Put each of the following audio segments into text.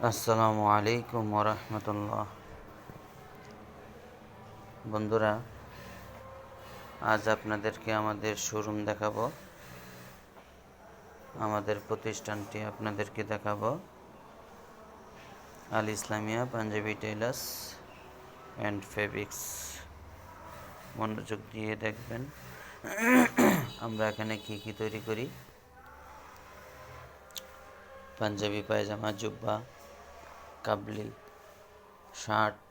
আসসালামু আলাইকুম ওরহমতুল্লাহ। বন্ধুরা, আজ আপনাদেরকে আমাদের শোরুম দেখাবো। আমাদের প্রতিষ্ঠানটি আপনাদেরকে দেখাবো Al Islamia Punjabi tailors and fabrics. মনোযোগ দিয়ে দেখবেন আমরা এখানে কি তৈরি করি। পাঞ্জাবি, পায়জামা, জুব্বা, কাবলি, শার্ট,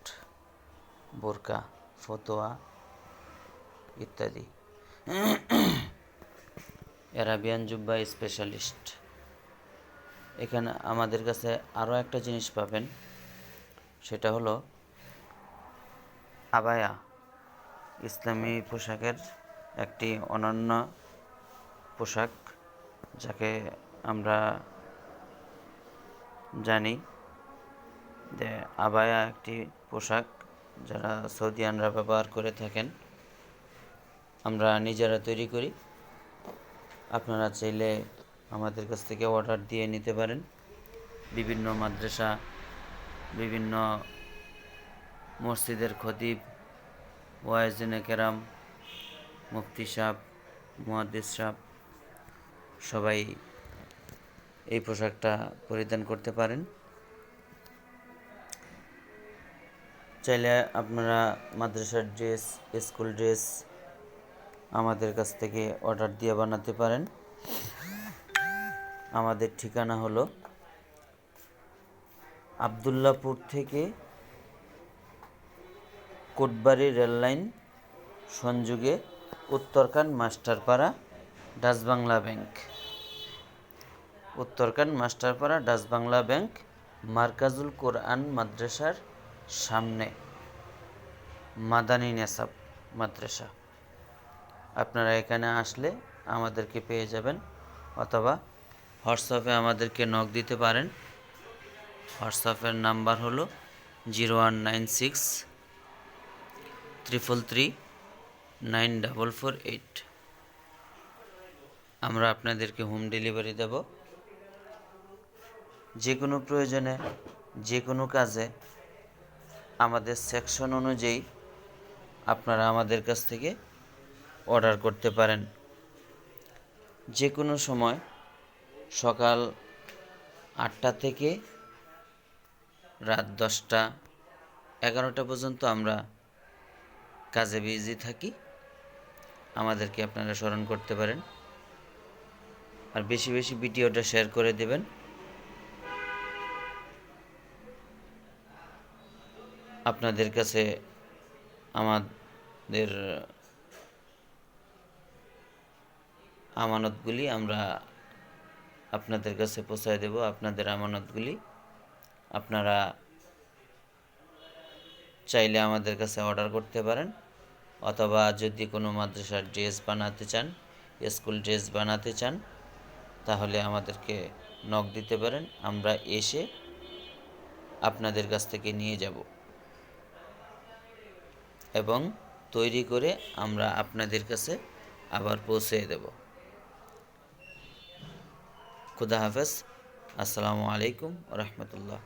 বোরকা, ফতোয়া ইত্যাদি। অ্যারাবিয়ান জুব্বা স্পেশালিস্ট। এখানে আমাদের কাছে আরও একটা জিনিস পাবেন, সেটা হলো আবায়া। ইসলামী পোশাকের একটি অনন্য পোশাক, যাকে আমরা জানি যে আবায়া একটি পোশাক যারা সৌদিয়ানরা ব্যবহার করে থাকেন। আমরা নিজেরা তৈরি করি। আপনারা চাইলে আমাদের কাছ থেকে অর্ডার দিয়ে নিতে পারেন। বিভিন্ন মাদ্রাসা, বিভিন্ন মসজিদের খতিব, ওয়াইজিনে কেরাম, মুফতি সাহেব, মুহাদ্দিস সাহেব সবাই এই পোশাকটা পরিধান করতে পারেন। চাইলে আপনারা মাদ্রাসার ড্রেস, স্কুল ড্রেস আমাদের কাছ থেকে অর্ডার দিয়ে বানাতে পারেন। আমাদের ঠিকানা হলো আবদুল্লাপুর থেকে কোটবাড়ি রেললাইন সংযোগে Uttarkan Masterpara, Dutch Bangla bank. Uttarkan Masterpara, Dutch Bangla bank, Markazul Quran মাদ্রাসার সামনে, মাদানী নেসাব মাদ্রাসা। আপনারা এখানে আসলে আমাদেরকে পেয়ে যাবেন, অথবা হোয়াটসঅ্যাপে আমাদেরকে নক দিতে পারেন। হোয়াটসঅ্যাপের নাম্বার হলো 019633394448। আমরা আপনাদেরকে হোম ডেলিভারি দেব। যে কোনো প্রয়োজনে, যে কোনো কাজে আমাদের সেকশন অনুযায়ী আপনারা আমাদের কাছ থেকে অর্ডার করতে পারেন। যে কোনো সময় সকাল 8টা থেকে রাত 10টা, 11টা পর্যন্ত আমরা কাজে বিজি থাকি। আমাদেরকে আপনারা স্মরণ করতে পারেন। আর বেশি বেশি ভিডিওটা শেয়ার করে দেবেন। আপনাদের কাছে আমাদের আমানতগুলি আমরা আপনাদের কাছে পৌঁছায় দেব। আপনাদের আমানতগুলি আপনারা চাইলে আমাদের কাছে অর্ডার করতে পারেন, অথবা যদি কোনো মাদ্রাসার ড্রেস বানাতে চান, স্কুল ড্রেস বানাতে চান, তাহলে আমাদেরকে নক দিতে পারেন। আমরা এসে আপনাদের কাছ থেকে নিয়ে যাব এবং তৈরি করে আমরা আপনাদের কাছে আবার পৌঁছে দেব। খুদা হাফেজ। আসসালামু আলাইকুম ওয়া রাহমাতুল্লাহ।